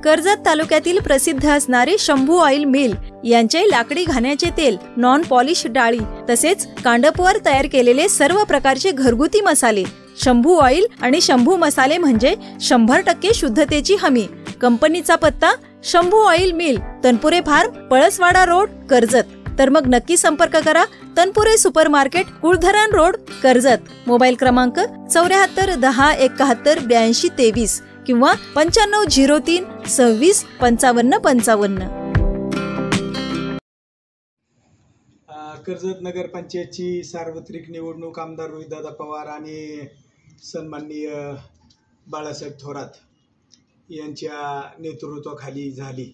कर्जत तालुक्यातील प्रसिद्ध असणारे शंभू ऑइल मिल यांचे लाकडी घाण्याचे तेल, नॉन पॉलिश डाळी तसेच कांडपवर तयार केलेले सर्व प्रकारचे घरगुती मसाले, शंभू ऑइल आणि शंभू मसाले म्हणजे 100% शुद्धतेची हमी। कंपनीचा पत्ता Shambhu oil mill, Tanpure farm, Palaswada road, Karjat. तर मग नक्की संपर्क करा Tanpure super market, Kuldharan road, Karjat. Mobile क्रमांक 74 10 71 82 23 किंवा 95 03 26 55 55। कर्जत नगरपंचायतची सार्वत्रिक निवडणूक आमदार रोहितदादा पवार आणि सन्माननीय बाळासाहेब थोरात यांच्या नेतृत्वाखाली झाली।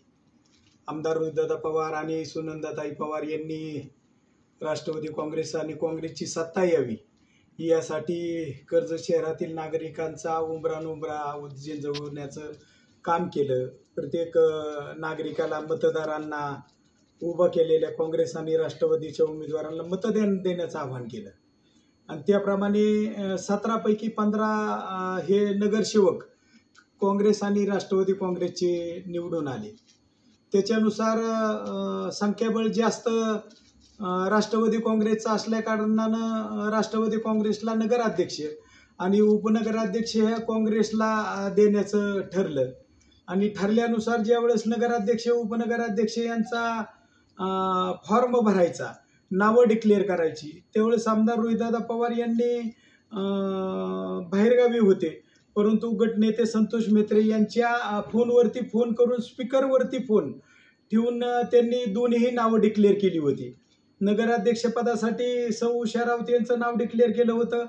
आमदार रोहितदादा पवार आणि सुनंदाताई पवार यांनी राष्ट्रवादी काँग्रेस आणि काँग्रेसची सत्ता यावी यासाठी कर्जत शहरातील नागरिकांचा उंबरा झेंजवण्याचं काम केलं। प्रत्येक नागरिकाला, मतदारांना, उभा केलेल्या काँग्रेस आणि राष्ट्रवादीच्या उमेदवारांना मतदान देण्याचं आवाहन केलं आणि त्याप्रमाणे 17 पैकी 15 हे नगरसेवक काँग्रेस आणि राष्ट्रवादी काँग्रेसचे निवडून आले। त्याच्यानुसार संख्याबळ जास्त राष्ट्रवादी काँग्रेसचा असल्या कारणानं राष्ट्रवादी काँग्रेसला नगराध्यक्ष आणि उपनगराध्यक्ष ह्या काँग्रेसला देण्याचं ठरलं आणि ठरल्यानुसार ज्यावेळेस नगराध्यक्ष उपनगराध्यक्ष यांचा फॉर्म भरायचा, नावं डिक्लेअर करायची, त्यावेळेस आमदार रोहितदादा पवार यांनी बाहेरगावी होते, परंतु गटनेते संतोष मेत्रे यांच्या फोनवरती फोन करून स्पीकरवरती फोन ठेवून त्यांनी दोन्ही नावं डिक्लेअर केली होती। नगराध्यक्षपदासाठी सौ उषा राऊत यांचं नाव डिक्लेअर केलं होतं,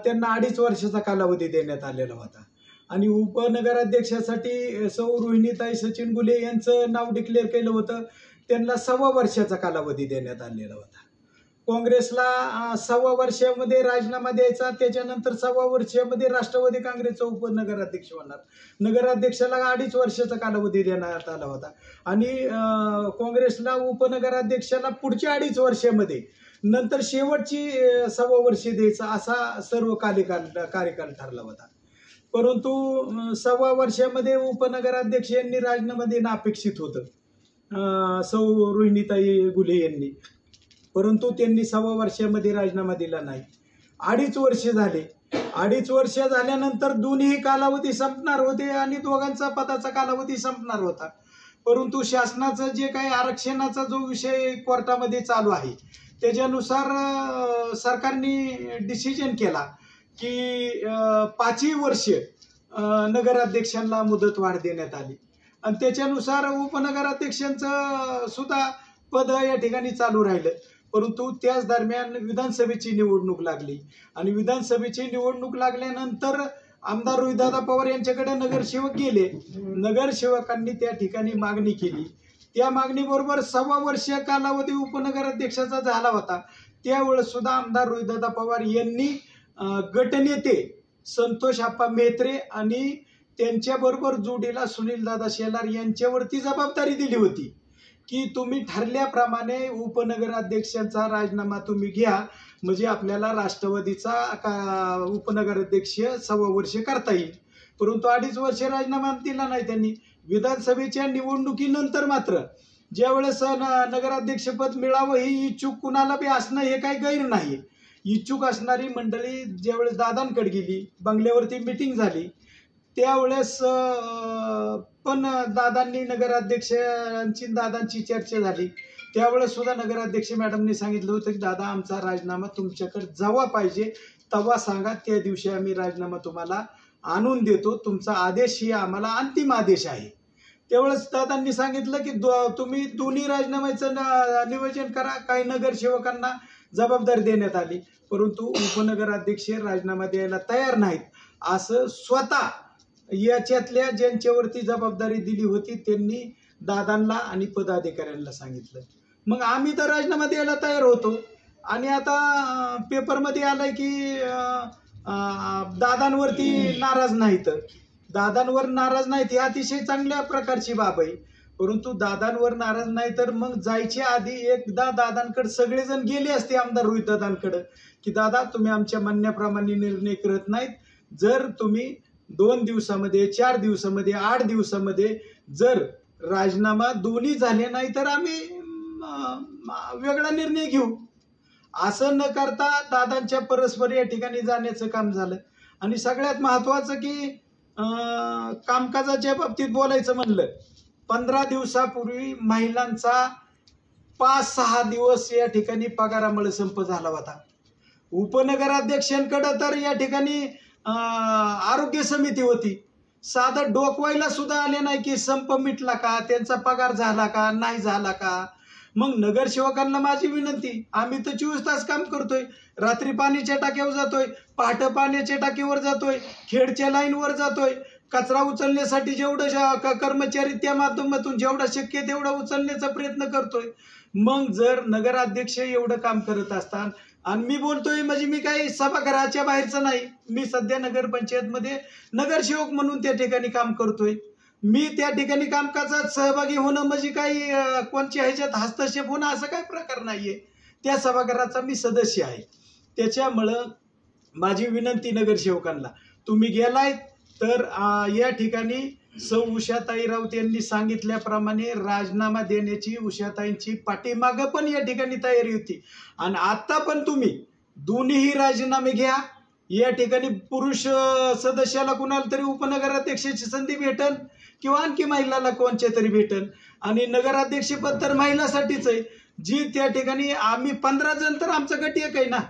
त्यांना 2.5 वर्षाचा कालावधी देण्यात आलेला होता आणि उपनगराध्यक्षासाठी सौ रोहिणीताई सचिन गुले यांचं नाव डिक्लेअर केलं होतं, त्यांना 1.25 वर्षाचा कालावधी देण्यात आलेला होता। काँग्रेसला 1.25 वर्षामध्ये राजीनामा द्यायचा, त्याच्यानंतर 1.25 वर्षामध्ये राष्ट्रवादी काँग्रेसचा उपनगराध्यक्ष होणार, नगराध्यक्षाला 2.5 वर्षाचा कालावधी देण्यात आला होता आणि काँग्रेसला उपनगराध्यक्षाला पुढच्या 2.5 वर्षामध्ये, नंतर शेवटची 1.25 वर्षे द्यायचा असा सर्व कार्यकाल ठरला होता। परंतु 1.25 वर्षामध्ये उपनगराध्यक्ष यांनी राजीनामा देणं अपेक्षित होतं सौ रोहिणीताई गुले यांनी, परंतु त्यांनी 1.25 वर्षामध्ये राजीनामा दिला नाही। 2.5 वर्ष झाले, 2.5 वर्ष झाल्यानंतर दोन्ही कालावधी संपणार होते आणि दोघांचा पदाचा कालावधी संपणार होता, परंतु शासनाचं जे काही आरक्षणाचा जो विषय कोर्टामध्ये चालू आहे त्याच्यानुसार सरकारने डिसिजन केला की 5ही वर्ष नगराध्यक्षांना मुदतवाढ देण्यात आली आणि त्याच्यानुसार उपनगराध्यक्षांचं सुद्धा पद या ठिकाणी चालू राहिलं। परंतु त्याच दरम्यान विधानसभेची निवडणूक लागली आणि विधानसभेची निवडणूक लागल्यानंतर आमदार रोहितदादा पवार यांच्याकडे नगरसेवक गेले, नगरसेवकांनी त्या ठिकाणी मागणी केली, त्या मागणीबरोबर 1.25 वर्ष कालावधी उपनगराध्यक्षाचा झाला होता। त्यावेळेस सुद्धा आमदार रोहितदादा पवार यांनी गटनेते संतोष आप्पा मेत्रे आणि त्यांच्याबरोबर जोडीला सुनीलदादा शेलार यांच्यावरती जबाबदारी दिली होती की तुम्ही ठरल्याप्रमाणे उपनगराध्यक्षांचा राजीनामा तुम्ही घ्या, म्हणजे आपल्याला राष्ट्रवादीचा उपनगराध्यक्ष 1.25 वर्ष करता येईल। परंतु 2.5 वर्ष राजीनामा दिला नाही त्यांनी। विधानसभेच्या निवडणुकीनंतर मात्र ज्यावेळेस नगराध्यक्षपद मिळावं ही इच्छुक कुणाला बी असणं हे काही गैर नाही, इच्छुक असणारी मंडळी ज्यावेळेस दादांकडे गेली, बंगल्यावरती मीटिंग झाली, त्यावेळेस पण दादांनी नगराध्यक्षांची दादांची चर्चा झाली, त्यावेळेस सुद्धा नगराध्यक्ष मॅडमने सांगितलं होतं की दादा आमचा राजीनामा तुमच्याकडे जेव्हा पाहिजे तेव्हा सांगा, त्या दिवशी आम्ही राजीनामा तुम्हाला आणून देतो, तुमचा आदेश ही आम्हाला अंतिम आदेश आहे। त्यावेळेस दादांनी सांगितलं की तुम्ही दोन्ही राजीनाम्याचं नियोजन करा। काही नगरसेवकांना जबाबदारी देण्यात आली, परंतु उपनगराध्यक्ष राजीनामा द्यायला तयार नाहीत असं स्वतः याच्यातल्या ज्यांच्यावरती जबाबदारी दिली होती त्यांनी दादांना आणि पदाधिकाऱ्यांना सांगितलं। मग आम्ही तर राजीनामा द्यायला तयार होतो आणि आता पेपरमध्ये आलंय की दादांवरती नाराज नाहीत, दादांवर नाराज नाहीत ही अतिशय चांगल्या प्रकारची बाब आहे, परंतु दादांवर नाराज नाही तर मग जायच्या आधी एकदा दादांकडे सगळेजण गेले असते आमदार रोहितदादांकडे की दादा तुम्ही आमच्या म्हणण्याप्रमाणे निर्णय करत नाहीत, जर तुम्ही 2 दिवसामध्ये, 4 दिवसामध्ये, 8 दिवसामध्ये जर राजीनामा दोन्ही झाले नाही तर आम्ही वेगळा निर्णय घेऊ. असं न करता दादांच्या परस्पर या ठिकाणी जाण्याचं काम झालं. आणि सगळ्यात महत्वाचं की कामकाजाच्या बाबतीत बोलायचं म्हणलं, 15 दिवसापूर्वी महिलांचा 5-6 दिवस या ठिकाणी पगारामुळे संप झाला होता. उपनगराध्यक्षांकडे तर या ठिकाणी आरोग्य समिती होती, साधं डोकवायला सुद्धा आले नाही की संप मिटला का, त्यांचा पगार झाला का, नाही झाला का. मग नगरसेवकांना माझी विनंती, आम्ही तर 24 तास काम करतोय, रात्री पाण्याच्या टाक्यावर जातोय, पहाटे पाण्याच्या टाकीवर जातोय, खेडच्या लाईनवर जातोय, कचरा उचलण्यासाठी जेवढं कर्मचारी त्या माध्यमातून जेवढा शक्य तेवढा उचलण्याचा प्रयत्न करतोय. मग जर नगराध्यक्ष एवढं काम करत असतात आणि मी बोलतोय म्हणजे मी काही सभागृहाच्या बाहेरचं नाही, मी सध्या नगरपंचायतमध्ये नगरसेवक म्हणून त्या ठिकाणी काम करतोय. मी त्या ठिकाणी कामकाजात सहभागी होणं म्हणजे काही कोणत्या ह्याच्यात हस्तक्षेप होणं असं काही प्रकार नाहीये. त्या सभागृहाचा मी सदस्य आहे. त्याच्यामुळं माझी विनंती नगरसेवकांना, तुम्ही गेलाय तर या ठिकाणी सौ उषाताई राऊत यांनी सांगितल्याप्रमाणे राजीनामा देण्याची उषाताईंची पाठीमागं पण या ठिकाणी तयारी होती. आणि आता पण तुम्ही दोन्हीही राजीनामे घ्या. या ठिकाणी पुरुष सदस्याला कुणाला तरी उपनगराध्यक्षाची संधी भेटल किंवा आणखी महिलाला कोणच्या तरी भेटल. आणि नगराध्यक्षपद तर महिलासाठीच आहे, जी त्या ठिकाणी आम्ही 15 जण तर आमचा गट एक आहे ना.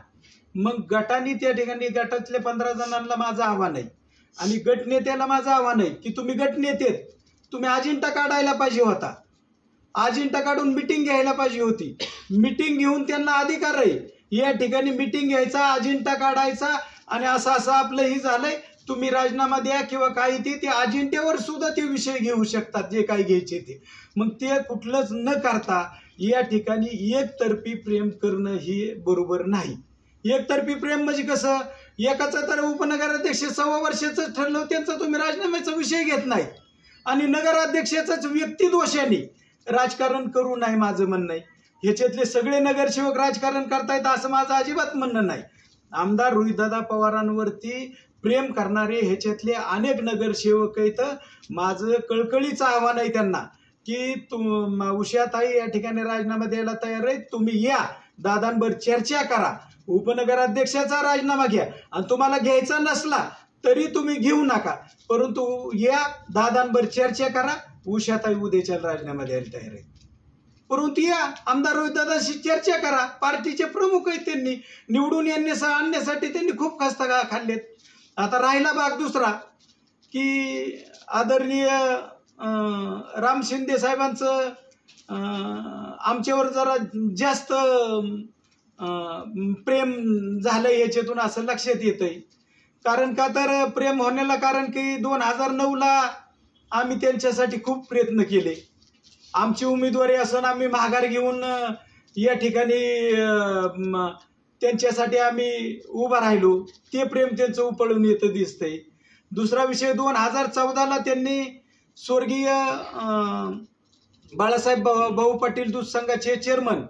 मग गटाने त्या ठिकाणी गटातल्या 15 जणांना माझं आव्हान आहे आणि गटनेत्याला माझं आव्हान आहे की तुम्ही गटनेते, तुम्ही अजेंडा काढायला पाहिजे होता, अजेंडा काढून मिटिंग घ्यायला पाहिजे होती. मिटिंग घेऊन त्यांना अधिकार आहे या ठिकाणी मिटिंग घ्यायचा, अजेंडा काढायचा आणि असं असं आपलं ही झालंय, तुम्ही राजीनामा द्या किंवा काही ते अजेंड्यावर सुद्धा ते विषय घेऊ शकतात जे काही घ्यायचे ते. मग ते कुठलंच न करता या ठिकाणी एकतर्फी प्रेम करणं ही बरोबर नाही. एकतर्फी प्रेम म्हणजे कसं, एकाचं तर उपनगराध्यक्ष 6 वर्षाचं ठरलं त्यांचा तुम्ही राजीनाम्याचा विषय घेत नाही आणि नगराध्यक्षाचाच व्यक्तिदोषाने राजकारण करू नये माझं म्हणणं आहे. ह्याच्यातले सगळे नगरसेवक राजकारण करतायत असं माझं अजिबात म्हणणं नाही. आमदार रोहितदादा पवारांवरती प्रेम करणारे ह्याच्यातले अनेक नगरसेवक आहेत. माझं कळकळीचं आव्हान आहे त्यांना की उषाताई या ठिकाणी राजीनामा द्यायला तयार आहेत, तुम्ही या, दादांवर चर्चा करा, उपनगराध्यक्षाचा राजीनामा घ्या आणि तुम्हाला घ्यायचा नसला तरी तुम्ही घेऊ नका, परंतु या दादांवर चर्चा करा. उषाताई उद्याच्या राजीनामा द्यायला तयार आहेत, परंतु या आमदार रोहितदादांशी चर्चा करा. पार्टीचे प्रमुख आहेत, त्यांनी निवडून आणण्यासाठी त्यांनी खूप खस्ता खाल्लेत. आता राहिला भाग दुसरा की आदरणीय राम शिंदे साहेबांचं आमच्यावर जरा जास्त प्रेम झालं याच्यातून असं लक्षात येतंय. कारण का तर प्रेम होण्याला कारण की 2009ला आम्ही त्यांच्यासाठी खूप प्रयत्न केले. आमची उमेदवारी असून आम्ही माघार घेऊन या ठिकाणी त्यांच्यासाठी आम्ही उभा राहिलो. ते प्रेम त्यांचं उपळून येतं दिसतंय. दुसरा विषय 2014ला त्यांनी स्वर्गीय बाळासाहेब भाऊ पाटील दूध संघाचे चेअरमन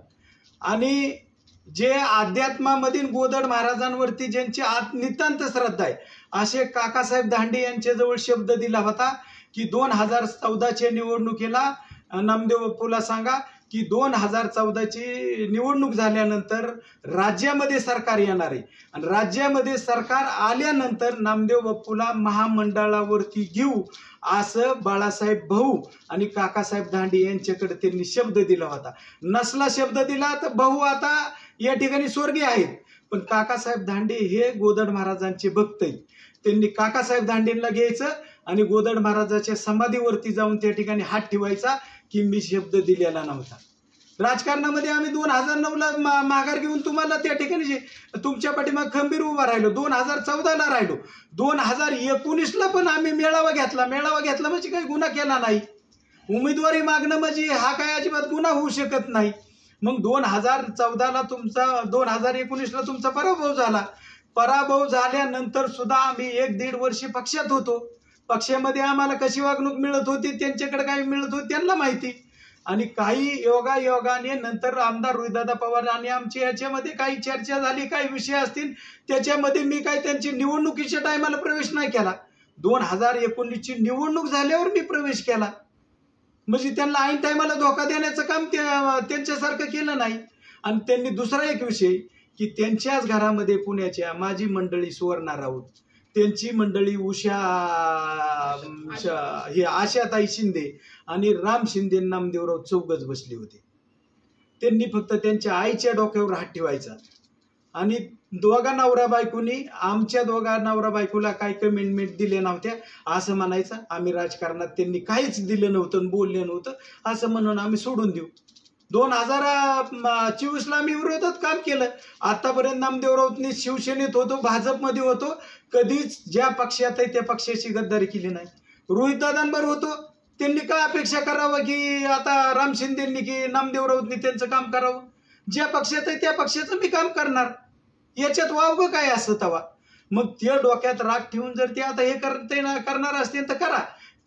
आणि जे अध्यात्मामधील गोदड महाराजांवरती ज्यांची नितांत श्रद्धा आहे असे काकासाहेब धांडे यांच्याजवळ शब्द दिला होता की 2014च्या निवडणुकीला नामदेव बाप्पूला सांगा की 2014ची निवडणूक झाल्यानंतर राज्यामध्ये सरकार येणार आहे आणि राज्यामध्ये सरकार आल्यानंतर नामदेव बाप्पूला महामंडळावरती घेऊ असं बाळासाहेब भाऊ आणि काकासाहेब धांडे यांच्याकडे त्यांनी शब्द दिला होता. नसला शब्द दिला तर भाऊ आता या ठिकाणी स्वर्गीय आहेत, पण काकासाहेब धांडे हे गोदड महाराजांचे भक्त आहेत. त्यांनी काकासाहेब धांडेंना घ्यायचं आणि गोदड महाराजाच्या समाधीवरती जाऊन त्या ठिकाणी हात ठेवायचा की मी शब्द दिलेला नव्हता. राजकारणामध्ये आम्ही 2009ला माघार घेऊन तुम्हाला त्या ठिकाणी तुमच्या पाठीमाग खंबीर उभा राहिलो. 2014ला राहिलो. 2019ला पण आम्ही मेळावा घेतला. मेळावा घेतला म्हणजे काही गुन्हा केला नाही. उमेदवारी मागणं म्हणजे हा काय अजिबात गुन्हा होऊ शकत नाही. मग 2014ला तुमचा 2019ला तुमचा पराभव झाला. पराभव झाल्यानंतर सुद्धा आम्ही 1-1.5 वर्ष पक्षात होतो. पक्षामध्ये आम्हाला कशी वागणूक मिळत होती, त्यांच्याकडे काय मिळत होती त्यांना माहिती. आणि काही योगाने नंतर आमदार रोहितदादा पवार आणि आमची याच्यामध्ये काही चर्चा झाली, काही विषय असतील त्याच्यामध्ये मी काही त्यांची निवडणुकीच्या टायमाला प्रवेश नाही केला. 2019ची निवडणूक झाल्यावर मी प्रवेश केला. म्हणजे त्यांना ऐन टायमाला धोका देण्याचं काम त्यांच्यासारखं केलं नाही. आणि त्यांनी दुसरा एक विषय की त्यांच्याच घरामध्ये पुण्याच्या माझी मंडळी सुवर्णा राऊत, त्यांची मंडळी ही आशाताई शिंदे आणि राम शिंदे नामदेवराव चौघच बसले होते. त्यांनी फक्त त्यांच्या आईच्या डोक्यावर हात ठेवायचा आणि दोघा नवरा बायकोनी आमच्या दोघा नवरा बायकोला काही कमेंटमेंट दिले नव्हत्या असं म्हणायचं. आम्ही राजकारणात त्यांनी काहीच दिलं नव्हतं, बोललं नव्हतं असं म्हणून आम्ही सोडून देऊ. 2024ला आम्ही विरोधात काम केलं. आतापर्यंत नामदेव राऊतनी शिवसेनेत होतो, भाजपमध्ये होतो, कधीच ज्या पक्षात आहे त्या पक्षाची गद्दारी केली नाही. रोहितदादांवर होतो, त्यांनी काय अपेक्षा करावं की आता राम शिंदेंनी की नामदेव राऊतनी त्यांचं काम करावं. ज्या पक्षात आहे त्या पक्षाचं मी काम करणार, याच्यात वावगं काय असतं तवा. मग ते डोक्यात राग ठेवून जर ते आता हे करणार असतील तर करा,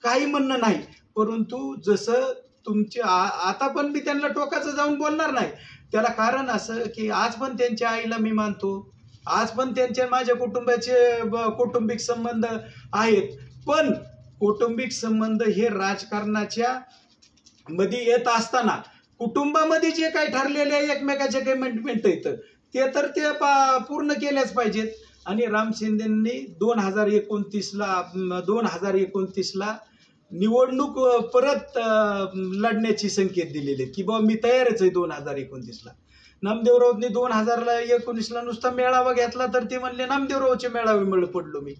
काही म्हणणं नाही. परंतु जसं तुमचे आता पण मी त्यांना टोकाचं जाऊन बोलणार नाही. त्याला कारण असं की आज पण त्यांच्या आईला मी मानतो, आज पण त्यांच्या माझ्या कुटुंबाचे कौटुंबिक संबंध आहेत. पण कौटुंबिक संबंध हे राजकारणाच्या मध्ये येत असताना कुटुंबामध्ये जे काही ठरलेले एकमेकाचे कमिटमेंट येतं ते तर ते पूर्ण केल्याच पाहिजेत. आणि राम शिंदेंनी 2029ला निवडणूक परत लढण्याची संकेत दिलेले की बाबा मी तयारच आहे 2029ला. नामदेव राऊतनी 2019ला नुसता मेळावा घेतला तर ते म्हणले नामदेव राऊतचे मेळावे मेळ पडलो मी.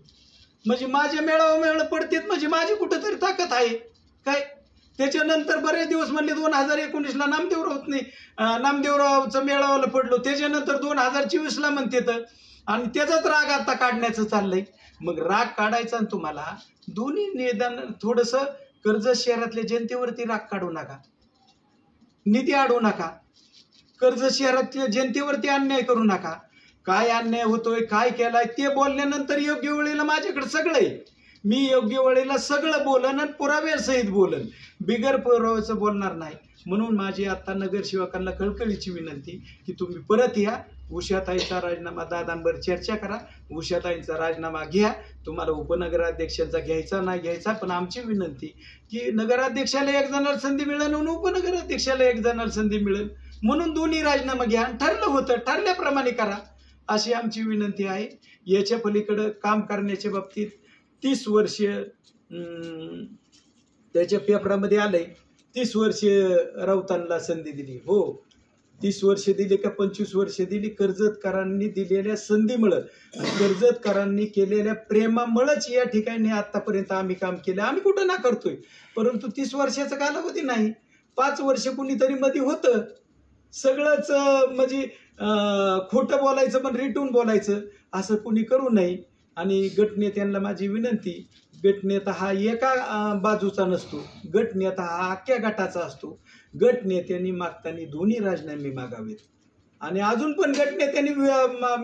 म्हणजे माझे मेळावे मेळ पडतेत म्हणजे माझी कुठेतरी ताकद आहे काय. त्याच्यानंतर बरेच दिवस म्हणले 2019ला नामदेवरावचं मेळावाला पडलो, त्याच्यानंतर 2024ला म्हणते तर. आणि त्याचाच राग आता काढण्याचं चाललंय. मग राग काढायचा आणि तुम्हाला दोन्ही निदान थोडंसं कर्जत शहरातल्या जनतेवरती राग काढू नका, निधी अडवू नका, कर्जत शहरातल्या जनतेवरती अन्याय करू नका. काय अन्याय होतोय, काय केलाय ते बोलल्यानंतर योग्य वेळेला माझ्याकडे सगळं आहे. मी योग्य वेळेला सगळं बोलन आणि पुराव्यासहित बोलन, बिगर पुराव्याचं बोलणार नाही. म्हणून माझी आता नगरसेवकांना कळकळीची विनंती की तुम्ही परत या, उषाताईचा राजीनामा दादांवर चर्चा करा, उषाताईंचा राजीनामा घ्या. तुम्हाला उपनगराध्यक्षांचा घ्यायचा नाही घ्यायचा, पण आमची विनंती की नगराध्यक्षाला एक जणाला संधी मिळेल आणि उपनगराध्यक्षाला एक जणाला संधी मिळेल, म्हणून दोन्ही राजीनामा घ्या. ठरलं होतं ठरल्याप्रमाणे करा अशी आमची विनंती आहे. याच्या पलीकडं काम करण्याच्या बाबतीत 30 वर्ष त्याच्या पेपरामध्ये आलंय, 30 वर्ष राऊतांना संधी दिली. हो, 30 वर्ष दिली का 25 वर्ष दिली. कर्जतकरांनी दिलेल्या संधीमुळं, कर्जतकरांनी केलेल्या प्रेमामुळंच या ठिकाणी आतापर्यंत आम्ही काम केलं. आम्ही कुठं ना करतोय, परंतु 30 वर्षाचा कालावधी नाही. 5 वर्ष कुणीतरी मध्ये होतं. सगळंच म्हणजे खोटं बोलायचं पण रिटून बोलायचं असं कुणी करू नये. आणि गटनेत्यांना माझी विनंती, गटनेता हा एका बाजूचा नसतो, गटनेता हा अख्ख्या गटाचा असतो. गटनेत्यांनी मागताना दोन्ही राजीनामे मागावेत आणि अजून पण गटनेत्यांनी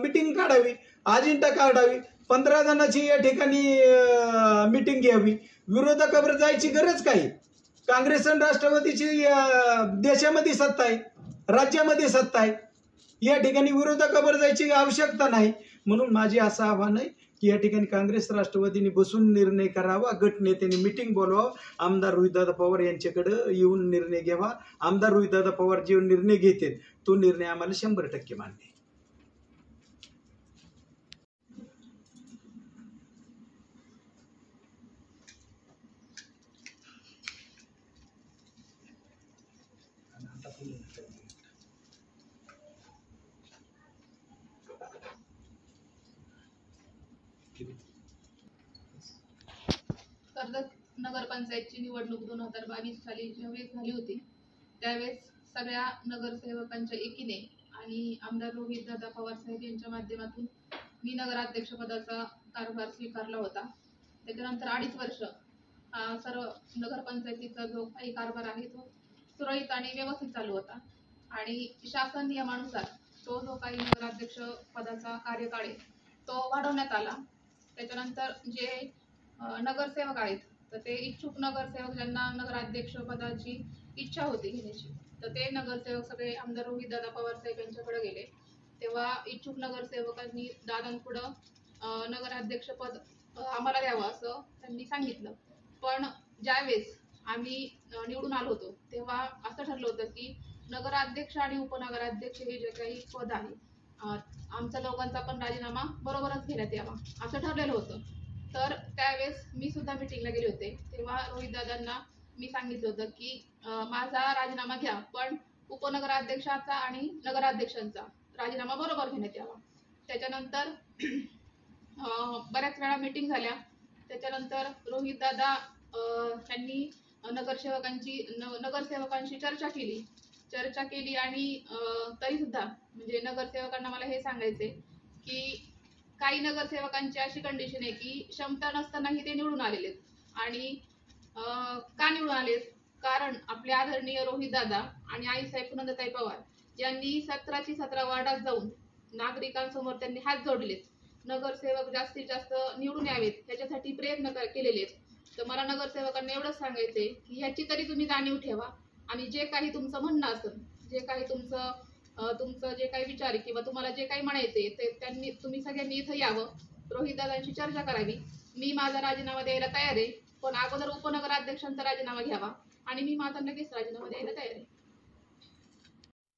मिटिंग काढावी, अजेंडा काढावी, 15 जणांची या ठिकाणी मिटिंग घ्यावी. विरोधकावर जायची गरज काय. काँग्रेस आणि राष्ट्रवादीची देशामध्ये सत्ता आहे, राज्यामध्ये सत्ता आहे, या ठिकाणी विरोधकावर जायची आवश्यकता नाही. म्हणून माझे असं आव्हान आहे की या ठिकाणी काँग्रेस राष्ट्रवादीने बसून निर्णय करावा, गटनेत्यांनी मिटिंग बोलवावं, आमदार रोहितदादा पवार यांच्याकडे येऊन निर्णय घ्यावा. आमदार रोहितदादा पवार जे निर्णय घेतील तो निर्णय आम्हाला 100% मान्य आहे. कर्जत नगरपंचायतची निवडणूक 2022 साली ज्यावेळेस झाली होती त्यावेळेस सगळ्या नगरसेवकांच्या एकीने आणि आमदार रोहितदादा पवार साहेब यांच्या माध्यमातून मी नगराध्यक्षपदाचा कारभार स्वीकारला होता. त्याच्यानंतर 2.5 वर्ष सर्व नगरपंचायतीचा जो काही कारभार आहे तो सुरळीत आणि व्यवस्थित चालू होता आणि शासन नियमानुसार तो जो काही नगराध्यक्ष पदाचा कार्यकाळ आहे तो वाढवण्यात आला. त्याच्यानंतर जे नगरसेवक आहेत तर ते इच्छुक नगरसेवक ज्यांना नगराध्यक्ष पदाची इच्छा होती घेण्याची तर ते नगरसेवक सगळे आमदार रोहितदादा पवार साहेब यांच्याकडे गेले. तेव्हा इच्छुक नगरसेवकांनी दादांपुढं नगराध्यक्ष पद आम्हाला द्यावं असं त्यांनी सांगितलं. पण ज्यावेळेस आम्ही निवडून आलो होतो तेव्हा असं ठरलं होतं की नगराध्यक्ष आणि उपनगराध्यक्ष हे जे काही पद आहे आमच्या दोघांचा पण राजीनामा बरोबरच घेण्यात यावा असं ठरलेलं होतं. तर त्यावेळेस मी सुद्धा मिटिंगला गेले होते. तेव्हा रोहित दादांना मी सांगितलं होतं की माझा राजीनामा घ्या, पण उपनगराध्यक्षाचा आणि नगराध्यक्षांचा राजीनामा बरोबर घेण्यात यावा. त्याच्यानंतर बऱ्याच वेळा मीटिंग झाल्या. त्याच्यानंतर रोहित दादा त्यांनी नगरसेवकांशी चर्चा केली आणि तरी सुद्धा म्हणजे नगरसेवकांना मला हे सांगायचे की काही नगरसेवकांची अशी कंडिशन आहे की क्षमता नसतानाही ते निवडून आलेले आणि का निवडून आले, कारण आपले आदरणीय रोहित दादा आणि आईसाहेब पुनंदाताई पवार यांनी 17ची 17 वार्डात जाऊन नागरिकांसमोर त्यांनी हात जोडलेत. नगरसेवक जास्तीत जास्त निवडून यावेत याच्यासाठी प्रयत्न केलेले आहेत. तर मला नगरसेवकांना एवढंच सांगायचंय की ह्याची तरी तुम्ही जाणीव ठेवा आणि जे काही तुमचं म्हणणं असेल, जे काही तुमचं जे काही विचार आहे किंवा तुम्हाला जे काही म्हणायचे ते तुम्ही सगळ्यांनी इथं यावं, रोहितदादांशी चर्चा करावी. मी माझा राजीनामा द्यायला तयार आहे, पण अगोदर उपनगराध्यक्षांचा राजीनामा घ्यावा आणि मी माझा लगेच राजीनामा द्यायला तयार आहे.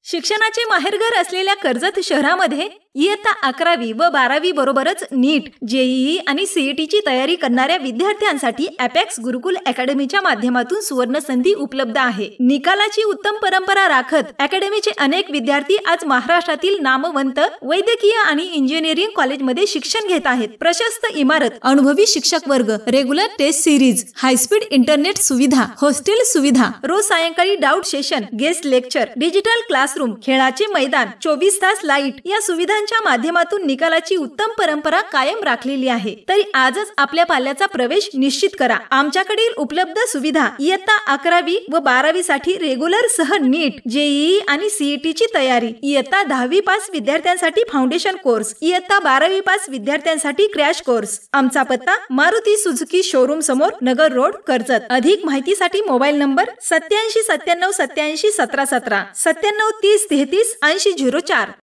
शिक्षणाचे माहेरघर असलेल्या कर्जत शहरामध्ये इयत्ता 11वी व 12वी बरोबरच नीट, जेईई आणि सीईटीची तयारी करणाऱ्या विद्यार्थ्यांसाठी अपेक्स गुरुकुल अकॅडमीच्या माध्यमातून सुवर्ण संधी उपलब्ध आहे. निकालाची उत्तम परंपरा राखत अकॅडमीचे अनेक विद्यार्थी आज महाराष्ट्रातील नामवंत वैद्यकीय आणि इंजिनिअरिंग कॉलेजमध्ये शिक्षण घेत आहेत. प्रशस्त इमारत, अनुभवी शिक्षक वर्ग, regular test series, high speed internet सुविधा, हॉस्टेल सुविधा, रोज सायंकाळी doubt session, guest lecture, digital classroom, खेळाचे मैदान, 24 तास लाईट या सुविधांच्या माध्यमातून निकालाची उत्तम परंपरा कायम राखलेली आहे. तरी आजच आपल्या पाल्याचा प्रवेश निश्चित करा. आमच्याकडील उपलब्ध सुविधा: इयत्ता 11वी व 12वी साठी रेग्युलर सह नीट, जेईई आणि सीईटीची तयारी, इयत्ता 10वी पास विद्यार्थ्यांसाठी फाउंडेशन कोर्स, इयत्ता 12वी पास विद्यार्थ्यांसाठी क्रॅश कोर्स. आमचा पत्ता: मारुती सुझुकी शोरूम समोर, नगर रोड, कर्जत. अधिक माहितीसाठी मोबाईल नंबर 87 97 87 17 17, 97 30 33 80 04.